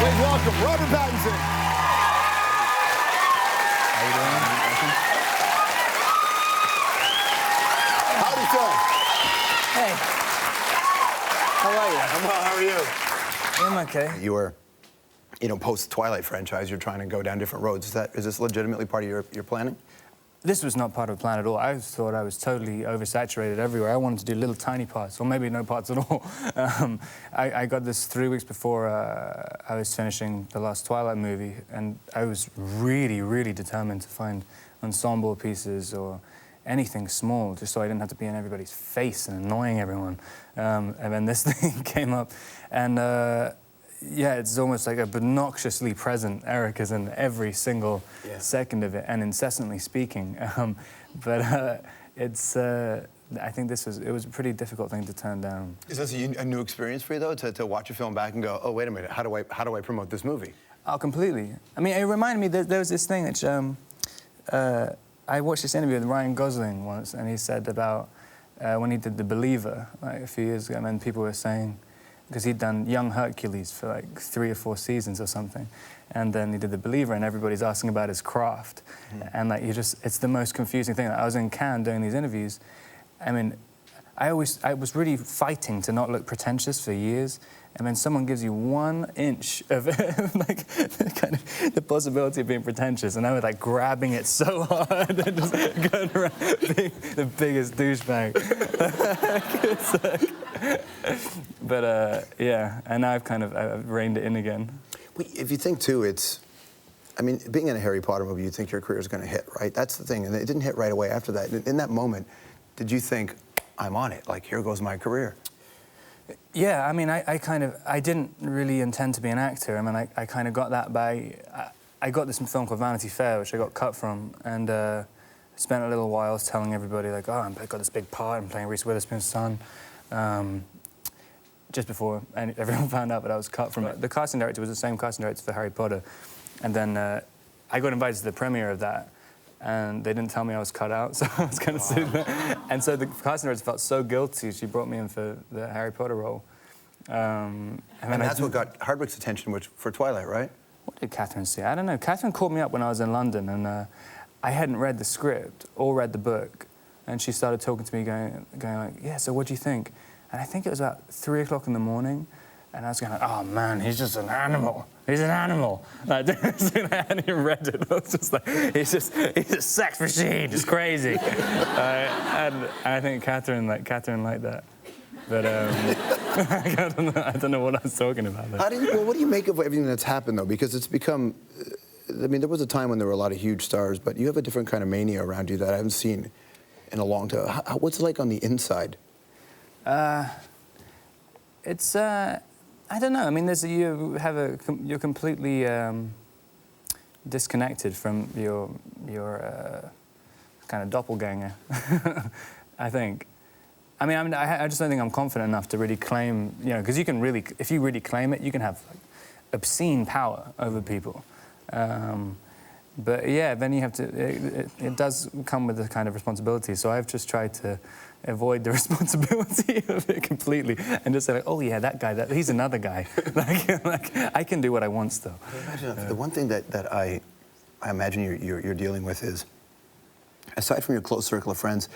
Please welcome Robert Pattinson. How you doing? Howdy, sir. Hey. How are you? I'm well, how are you? I'm okay. You were, post-Twilight franchise, you're trying to go down different roads. Is this legitimately part of your planning? This was not part of the plan at all. I thought I was totally oversaturated everywhere. I wanted to do little tiny parts, or maybe no parts at all. I got this 3 weeks before I was finishing the last Twilight movie, and I was really, really determined to find ensemble pieces or anything small, just so I didn't have to be in everybody's face and annoying everyone. And then this thing came up, and yeah, it's almost like a obnoxiously present Eric is in every single second of it, and incessantly speaking. It's, I think it was a pretty difficult thing to turn down. Is this a new experience for you, though, to watch a film back and go, oh, wait a minute, how do I promote this movie? Oh, completely. I mean, it reminded me that there was this thing that I watched this interview with Ryan Gosling once, and he said about when he did The Believer, like a few years ago, and then people were saying, because he'd done Young Hercules for like 3 or 4 seasons or something, and then he did The Believer, and everybody's asking about his craft, and like it's the most confusing thing. I was in Cannes doing these interviews. I mean, I was really fighting to not look pretentious for years, and then someone gives you 1 inch of like kind of the possibility of being pretentious, and I was like grabbing it so hard and just going around being the biggest douchebag. But yeah, and now I've reined it in again. If you think too, being in a Harry Potter movie, you think your career is going to hit, right? That's the thing, and it didn't hit right away after that. In that moment, did you think, I'm on it, like here goes my career? Yeah, I mean, I didn't really intend to be an actor. I mean, I kind of got that by, I got this film called Vanity Fair, which I got cut from, and spent a little while telling everybody, like, oh, I've got this big part, I'm playing Reese Witherspoon's son. Just before everyone found out that I was cut from it. The casting director was the same casting director for Harry Potter. And then I got invited to the premiere of that, and they didn't tell me I was cut out, so I was kind of sitting there. And so the casting director felt so guilty, she brought me in for the Harry Potter role. And that's what got Hardwick's attention for Twilight, right? What did Catherine say? I don't know. Catherine called me up when I was in London, and I hadn't read the script or read the book. And she started talking to me, going like, yeah, so what do you think? And I think it was about 3 o'clock in the morning, and I was going, oh man, he's just an animal. He's an animal. Like, I hadn't even read it. I was just like, he's a sex machine. It's crazy. And I think Catherine liked that. But I don't know what I was talking about there. What do you make of everything that's happened, though? Because it's become, I mean, there was a time when there were a lot of huge stars, but you have a different kind of mania around you that I haven't seen in a long time. What's it like on the inside? It's, I don't know. I mean, you're completely disconnected from your kind of doppelganger, I think. I mean, I just don't think I'm confident enough to really claim, because you can really, if you really claim it, you can have like, obscene power over people. But yeah, then you have to, it does come with a kind of responsibility. So I've just tried to avoid the responsibility of it completely and just say, like, oh yeah, that guy, he's another guy. like, I can do what I want still. The one thing that I imagine you're dealing with is, aside from your close circle of friends,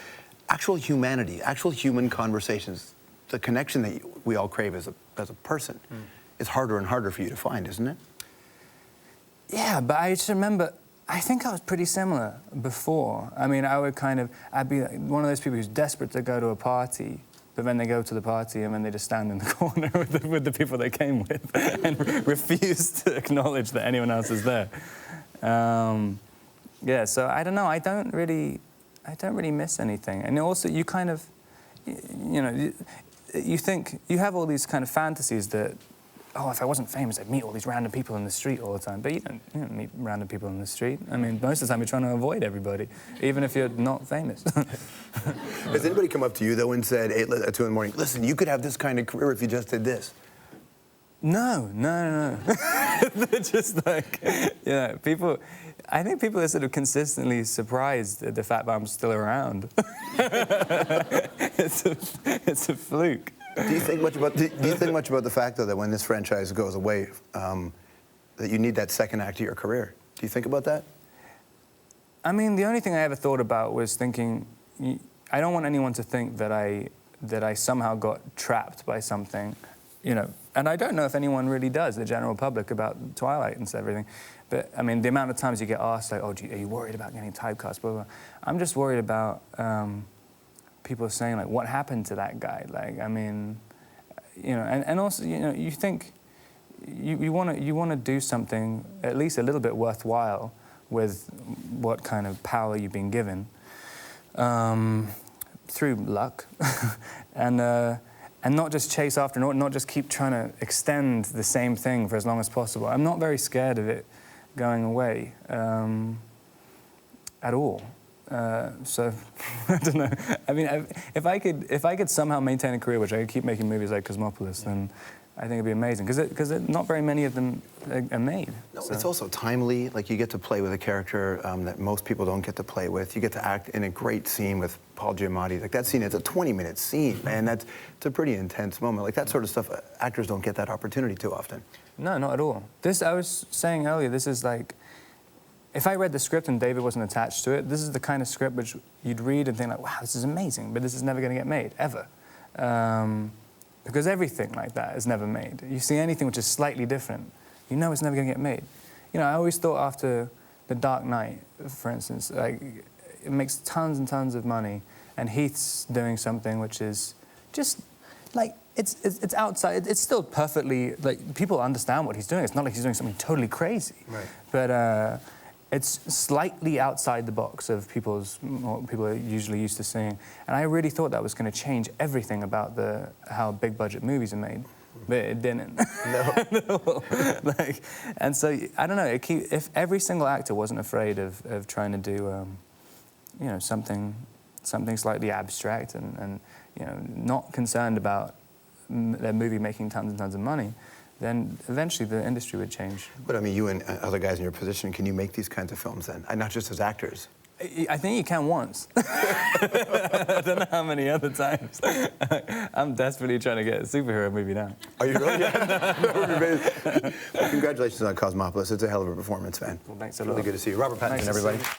actual humanity, actual human conversations, the connection that we all crave as a person is harder and harder for you to find, isn't it? Yeah, but I just remember, I think I was pretty similar before. I mean, I'd be like one of those people who's desperate to go to a party, but then they go to the party and then they just stand in the corner with the people they came with and refuse to acknowledge that anyone else is there. Yeah, so I don't know. I don't really miss anything. And also, you kind of, you think you have all these kind of fantasies that, oh, if I wasn't famous, I'd meet all these random people in the street all the time. But you don't meet random people in the street. I mean, most of the time you're trying to avoid everybody, even if you're not famous. Has anybody come up to you, though, and said, 2 in the morning, listen, you could have this kind of career if you just did this? No. They're just like, people, I think people are sort of consistently surprised at the fact that I'm still around. It's a fluke. Do you think much about the fact, though, that when this franchise goes away, that you need that second act of your career. Do you think about that? I mean, the only thing I ever thought about was thinking, I don't want anyone to think that I somehow got trapped by something, you know. And I don't know if anyone really does, the general public, about Twilight and everything. But, I mean, the amount of times you get asked, like, oh, are you worried about getting typecast, blah, blah. I'm just worried about people saying, like, what happened to that guy? Like, I mean, you know, and also, you know, you think, you want to do something at least a little bit worthwhile with what kind of power you've been given, through luck, and not just chase after, not just keep trying to extend the same thing for as long as possible. I'm not very scared of it going away at all. So I don't know. I mean, if I could somehow maintain a career which I could keep making movies like Cosmopolis, then I think it'd be amazing, because not very many of them are made. No, so. It's also timely. Like, you get to play with a character that most people don't get to play with. You get to act in a great scene with Paul Giamatti. Like, that scene, it's a 20-minute scene, man. It's a pretty intense moment. Like, that sort of stuff, actors don't get that opportunity too often. No, not at all. I was saying earlier, this is like, if I read the script and David wasn't attached to it, this is the kind of script which you'd read and think like, wow, this is amazing, but this is never going to get made, ever. Because everything like that is never made. You see anything which is slightly different, you know it's never going to get made. You know, I always thought after The Dark Knight, for instance, like, it makes tons and tons of money, and Heath's doing something which is just, like, it's outside, it's still perfectly, like, people understand what he's doing. It's not like he's doing something totally crazy. Right. But it's slightly outside the box of what people are usually used to seeing. And I really thought that was going to change everything about how big budget movies are made. But it didn't. No. No. Like, and so, I don't know, if every single actor wasn't afraid of trying to do, you know, something slightly abstract and you know, not concerned about their movie making tons and tons of money, then eventually the industry would change. But I mean, you and other guys in your position, can you make these kinds of films then? And not just as actors? I think you can once. I don't know how many other times. I'm desperately trying to get a superhero movie now. Are you really? Well, congratulations on Cosmopolis. It's a hell of a performance, man. Well, thanks a lot. Really good to see you. Robert Pattinson, Nice to everybody. see you.